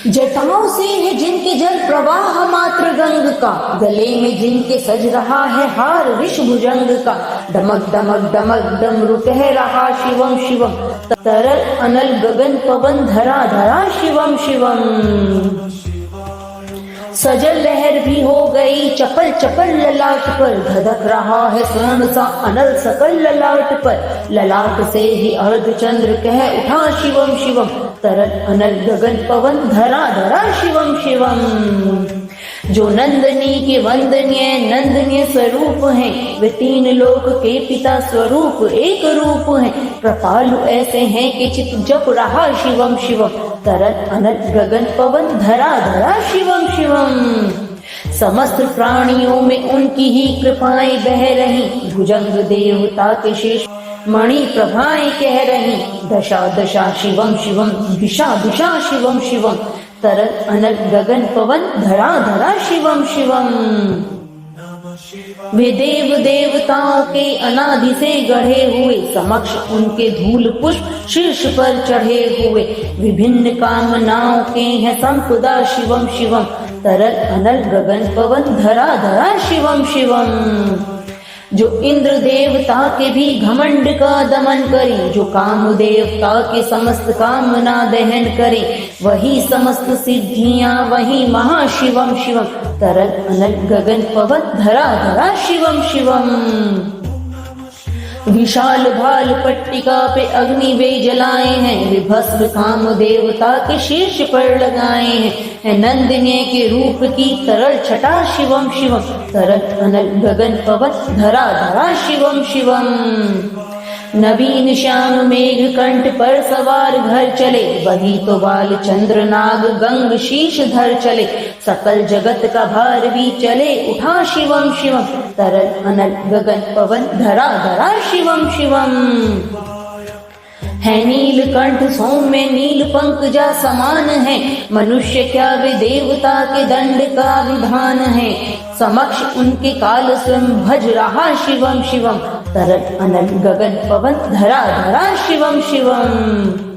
जटाओं से है जिनके जल प्रवाह मात्र गंग का, गले में जिनके सज रहा है हार विषभुजंग का, डमक डमक डमक डमरू कह रहा शिवम शिवम, तरल अनल गगन पवन धरा धरा शिवम शिवम। सजल लहर भी हो गई चपल चपल ललाट पर, धधक रहा है स्वर्ण सा अनल सकल ललाट पर, ललाट से ही अर्धचंद्र कह उठा शिवम शिवम, तरल अनल गगन पवन धरा धरा शिवम शिवम। जो नंदनी के वंदनीय नंदनीय स्वरूप हैं, वे तीन लोक के पिता स्वरूप एक रूप हैं, कृपालु ऐसे हैं कि चित जप रहा शिवम शिवम, तरल अनल गगन पवन धरा धरा शिवम शिवम। समस्त प्राणियों में उनकी ही कृपाएं बह रही, भुजंग देवता के शेष मणि प्रभाएं कह रही, दशा दशा शिवम शिवम, दिशा दिशा शिवम शिवम, तरल अनल गगन पवन धरा धरा शिवम शिवम। वे देव देवताओं के अनादि से गढ़े हुए, समक्ष उनके धूल पुष्प शीर्ष पर चढ़े हुए, विभिन्न कामनाओं के हैं संपदा शिवम शिवम, तरल अनल गगन पवन धरा धरा शिवम शिवम। जो इंद्र देवता के भी घमंड का दमन करे, जो काम देवता के समस्त कामना दहन करे, वही समस्त सिद्धियां वही महाशिवम शिवम, तरल अनल गगन पवन धरा धरा शिवम शिवम। विशाल भाल पट्टिका पे अग्नि वे जलाए हैं, वे भस्म काम देवता के शीर्ष पर लगाए हैं, नंदनीय के रूप की तरल छटा शिवम शिवम, तरल अनल गगन पवन धरा धरा शिवम शिवम। नवीन श्याम मेघ कंठ पर सवार घर चले, वही तो बाल चंद्र नाग गंग शीश धर चले, सकल जगत का भार भी चले उठा शिवम शिवम, तरल अनल गगन पवन धरा धरा शिवम शिवम। है नील कंठ सौम्य नील पंकजा समान है, मनुष्य क्या वे देवता के दंड का विधान है, समक्ष उनके काल स्वयं भज रहा शिवम शिवम, तरल अनल गगन पवन धरा धरा शिवम शिवम।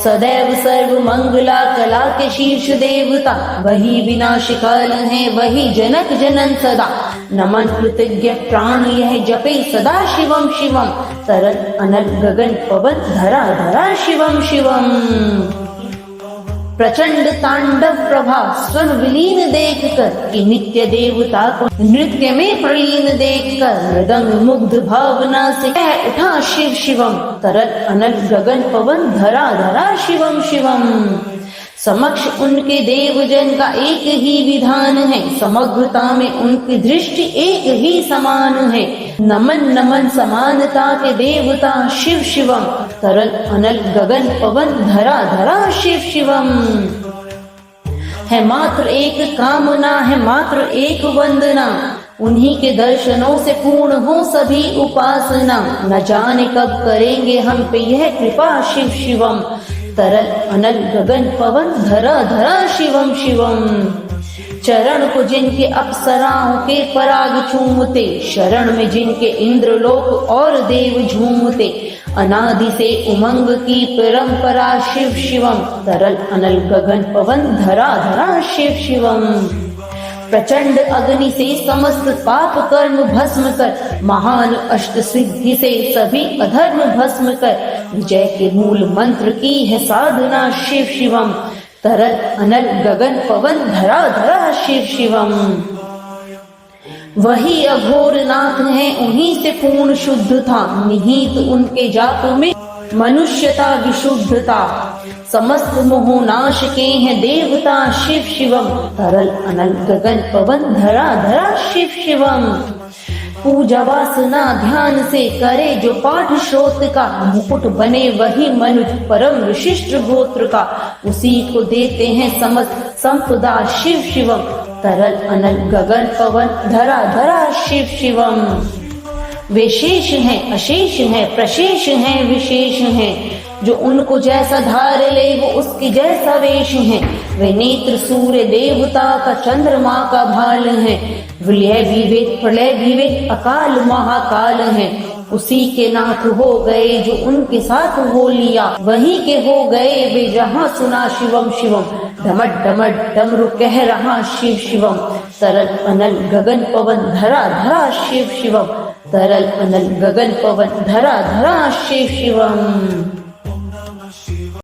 सदैव सर्व मंगला कला के शीर्ष देवता, वही विनाश काल है वही जनक जनन सदा, नमन कृतज्ञ प्राण यह जपे सदा शिवम शिवम, तरल अनल गगन पवन धरा धरा शिवम शिवम। प्रचंड तांडव प्रभा स्वर विलीन देखकर, कि नित्य देवता को नृत्य में प्रलीन देखकर, मृदंग मुग्ध भावना से कह उठा शिव शिवम, तरल अनल गगन पवन धरा धरा शिवम शिवम। समक्ष उनके देवजन का एक ही विधान है, समग्रता में उनकी दृष्टि एक ही समान है, नमन नमन समानता के देवता शिव शिवम, तरल अनल गगन पवन धरा धरा शिव शिवम। है मात्र एक कामना है मात्र एक वंदना, उन्हीं के दर्शनों से पूर्ण हो सभी उपासना, न जाने कब करेंगे हम पे यह कृपा शिव शिवम, तरल अनल गगन पवन धरा धरा शिवम शिवम। चरण को जिनके अप्सराओं के पराग चूमते, शरण में जिनके इंद्रलोक और देव झूमते, अनादि से उमंग की परंपरा शिव शिवम, तरल अनल गगन पवन धरा धरा शिव शिवम। प्रचंड अग्नि से समस्त पाप कर्म भस्म कर, महान अष्ट सिद्धि से सभी अधर्म भस्म कर, विजय के मूल मंत्र की है साधना शिव शिवम, तरल अनल गगन पवन धरा धरा शिव शिवम। वही अघोर नाथ है उन्हीं से पूर्ण शुद्ध था, निहित उनके जाप में मनुष्यता विशुद्धता, समस्त मोह नाश के हैं देवता शिव शिवम, तरल अनल गगन पवन धरा धरा शिव शिवम। पूजा वासना ध्यान से करे जो पाठ श्रोत का, मुकुट बने वही मनुज परम विशिष्ट गोत्र का, उसी को देते हैं समस्त संपदा शिव शिवम, तरल अनल गगन पवन धरा धरा शिव शिवम। वे शेष हैं अशेष हैं प्रशेष हैं विशेष हैं, जो उनको जैसा धार ले वो उसके जैसा वेश है, वे नेत्र सूर्य देवता का चंद्रमा का भाल है, विलय विवेक प्रलय विवेक अकाल महाकाल है, उसी के नाथ हो गए जो उनके साथ हो लिया, वहीं के हो गए वे जहाँ सुना शिवम शिवम। ढमट ढमट डमरू कह रहा शिव शिवम, तरल अनल गगन पवन धरा धरा शिव शिवम, तरल अनल गगन पवन धरा धरा शिव शिवम।